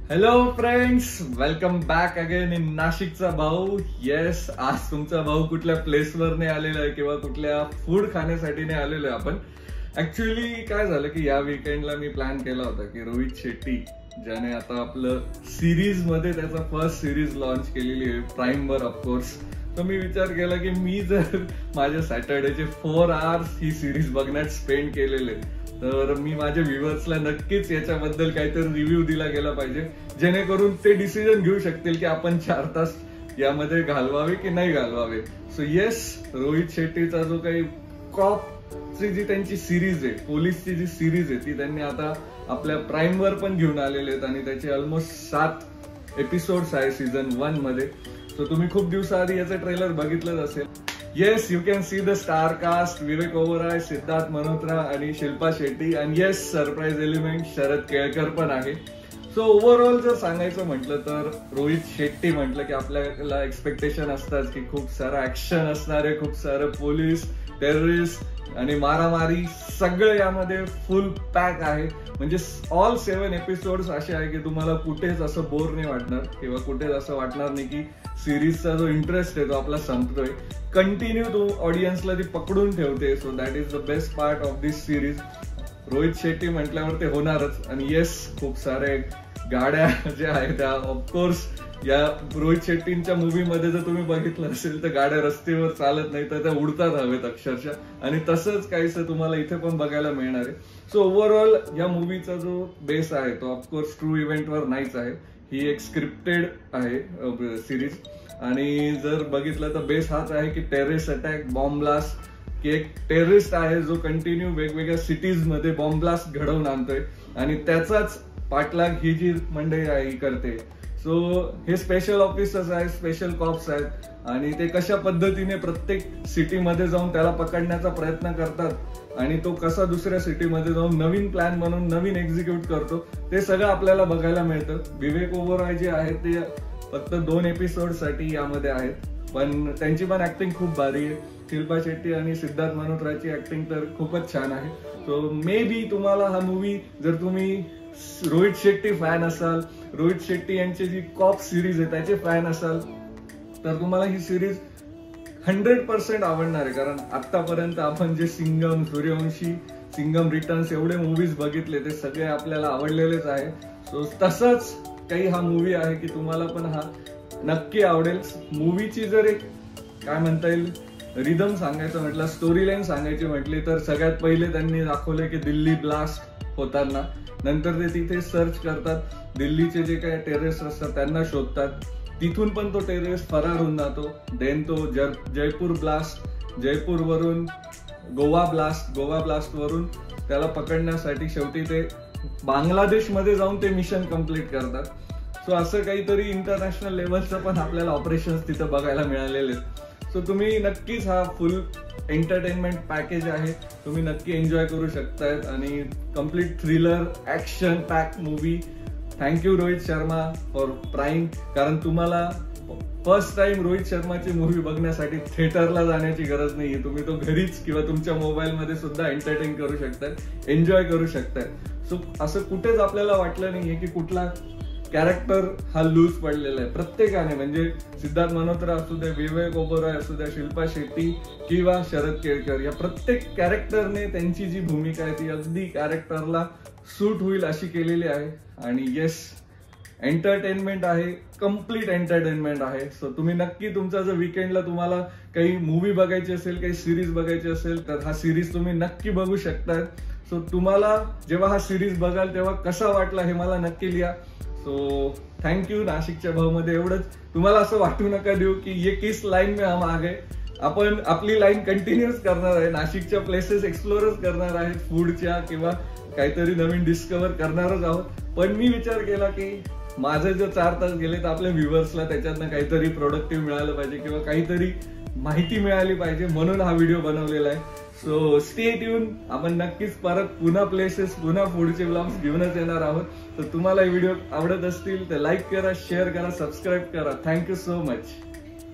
Hello friends, welcome back again in नाशिकचा भाऊ. Yes, आज तुमचा भाऊ कुठल्या प्लेसवर नाही आलेला आहे किंवा कुठल्या फूड खाण्यासाठी नाही आलेलो आहे. आपण ऍक्च्युअली काय झालं की या वीकेंडला मी प्लॅन केला होता की रोहित शेट्टी ज्याने आता आपलं सिरीज मध्ये त्याचा फर्स्ट सिरीज लॉन्च केलेली आहे प्राईमवर ऑफकोर्स. तर मी विचार केला की मी जर माझ्या सॅटर्डेचे 4 hours ही सिरीज बघण्यात स्पेंड केलेले तर मी माझ्या व्ह्युअर्सला नक्कीच याच्याबद्दल काहीतरी रिव्ह्यू दिला गेला पाहिजे, जेणेकरून ते डिसिजन घेऊ शकतील की आपण 4 तास यामध्ये घालवावे की नाही घालवावे. सो येस, रोहित शेट्टीचा जो काही कॉपची जी त्यांची सिरीज आहे, पोलीसची जी सिरीज आहे, ती त्यांनी आता आपल्या प्राईमवर पण घेऊन आलेले आहेत आणि त्याचे ऑलमोस्ट 7 एपिसोड्स आहे सीझन 1 मध्ये. सो तुम्ही खूप दिवसाआधी याचं ट्रेलर बघितलंच असेल. Yes, you can see the star cast. Vivek Oberoi, Siddharth Malhotra आणि शिल्पा शेट्टी. आणि yes, surprise element Sharad Kelkar पण आहे. सो ओव्हरऑल जर सांगायचं म्हटलं तर रोहित शेट्टी म्हटलं की आपल्याला एक्सपेक्टेशन असतात की खूप सारं ऍक्शन असणार आहे, खूप सारं पोलीस, टेररिस्ट आणि मारामारी सगळं यामध्ये फुल पॅक आहे. म्हणजे ऑल 7 एपिसोड्स असे आहे की तुम्हाला कुठेच असं बोर नाही वाटणार किंवा कुठेच असं वाटणार नाही की सिरीजचा जो इंटरेस्ट आहे तो आपला संपतोय. कंटिन्यू तो ऑडियन्सला ती पकडून ठेवते. So that is the best part of this series. Rohit Shetty म्हटल्यावर ते होणारच. आणि येस, खूप सारे गाड्या ज्या आहेत त्या ऑफकोर्स या रोहित शेट्टींच्या मूवी मध्ये जर तुम्ही बघितलं असेल तर गाड्या रस्त्यावर चालत नाही तर त्या उडतात हवेत अक्षरशः. आणि तसंच काहीसं तुम्हाला इथे पण बघायला मिळणार आहे. सो ओव्हरऑल या मूवीचा जो बेस आहे तो ऑफकोर्स ट्रू इव्हेंटवर नाहीच आहे. ही एक स्क्रिप्टेड आहे सिरीज. आणि जर बघितलं तर बेस हाच आहे की टेररिस्ट अटॅक, बॉम्ब ब्लास्ट, की एक टेररिस्ट आहे जो कंटिन्यू वेगवेगळ्या सिटीज मध्ये बॉम्ब ब्लास्ट घडवून आणतोय आणि त्याचाच पाठलाग ही जी मंडळी आहे ही करते. सो हे स्पेशल ऑफिसर्स आहेत, स्पेशल कॉप्स आहेत आणि ते कशा पद्धतीने प्रत्येक सिटीमध्ये जाऊन त्याला पकडण्याचा प्रयत्न करतात आणि तो कसा दुसऱ्या सिटीमध्ये जाऊन नवीन प्लॅन बनवून नवीन एक्झिक्यूट करतो ते सगळं आपल्याला बघायला मिळतं. विवेक ओबेरॉय जे आहे ते फक्त 2 एपिसोड साठी यामध्ये आहेत, पण त्यांची पण ऍक्टिंग खूप भारी आहे. शिल्पा शेट्टी आणि सिद्धार्थ मल्होत्राची ऍक्टिंग तर खूपच छान आहे. सो मे बी तुम्हाला हा मूवी, जर तुम्ही रोहित शेट्टी फॅन असाल, रोहित शेट्टी यांची जी कॉप सिरीज आहे त्याचे फॅन असाल तर तुम्हाला ही सिरीज 100% आवडणार आहे. कारण आतापर्यंत आपण जे सिंघम, सूर्यवंशी, सिंघम रिटर्न्स एवढे मूवीज बघितले ते सगळे आपल्याला आवडलेलेच आहे. सो तसंच काही हा मूवी आहे की तुम्हाला पण हा नक्की आवडेल. मूवीची जर एक काय म्हणता येईल रिदम सांगायचं म्हटलं, स्टोरी लाईन सांगायची म्हटली तर सगळ्यात पहिले त्यांनी दाखवले की दिल्ली ब्लास्ट होताना, नंतर ते तिथे सर्च करतात, दिल्लीचे जे काही टेररिस्ट असतात त्यांना शोधतात, तिथून पण तो टेररिस्ट फरार होऊन जातो. देन तो जयपूर ब्लास्ट, जयपूर वरून गोवा ब्लास्ट वरून त्याला पकडण्यासाठी शेवटी ते बांगलादेश मध्ये जाऊन ते मिशन कम्प्लीट करतात. सो असं काहीतरी इंटरनॅशनल लेवलचं पण आपल्याला ऑपरेशन्स तिथं बघायला मिळालेले. सो तुम्ही नक्कीच हा फुल एंटरटेनमेंट पॅकेज आहे, तुम्ही नक्की एन्जॉय करू शकतायत आणि complete thriller action pack movie. Thank you Rohit Sharma for prime. कारण तुम्हाला फर्स्ट टाइम रोहित शर्माची मूवी बघण्यासाठी थिएटरला जाण्याची गरज नाहीये. तुम्ही तो घरीच किंवा तुमच्या मोबाईलमध्ये सुद्धा एंटरटेन करू शकताय, एन्जॉय करू शकताय. सो असं कुठेच आपल्याला वाटलं नाहीये की कुठला कॅरेक्टर हा लूज पडलेला आहे. प्रत्येकाने, म्हणजे सिद्धार्थ मल्होत्रा असू द्या, विवेक ओबेरॉय असू द्या, शिल्पा शेट्टी किंवा शरद केळकर, या प्रत्येक कॅरेक्टरने त्यांची जी भूमिका आहे ती अगदी कॅरेक्टरला सूट होईल अशी केलेली आहे. आणि येस, एंटरटेनमेंट आहे, कम्प्लीट एंटरटेनमेंट आहे. सो तुम्ही नक्की तुमचा जर वीकेंडला तुम्हाला काही मूवी बघायची असेल, काही सिरीज बघायची असेल तर हा सिरीज तुम्ही नक्की बघू शकताय. सो तुम्हाला जेव्हा हा सिरीज बघाल तेव्हा कसा वाटला हे मला नक्की लिहा. So thank you. नाशिकच्या भाऊमध्ये एवढंच. तुम्हाला असं वाटू नका देऊ की ये किस लाईन में हम आ गए. आपण आपली लाईन कंटिन्यूच करणार आहे, नाशिकच्या प्लेसेस एक्सप्लोरच करणार आहेत, फूडच्या किंवा काहीतरी नवीन डिस्कवर करणारच आहोत. पण मी विचार केला की माझे जे 4 तास गेले तर आपल्या व्ह्युअर्सला त्याच्यातनं काहीतरी प्रोडक्टिव्ह मिळालं पाहिजे किंवा काहीतरी माहिती मिळाली पाहिजे, म्हणून हा व्हिडिओ बनवलेला आहे. So stay tune. आपण नक्कीच परत पुन्हा प्लेसेस, पुन्हा फूडचे ब्लॉग्स घेऊनच येणार आहोत. तर तुम्हाला व्हिडिओ आवडत असतील तर लाईक करा, शेअर करा, सबस्क्राईब करा. Thank you so much.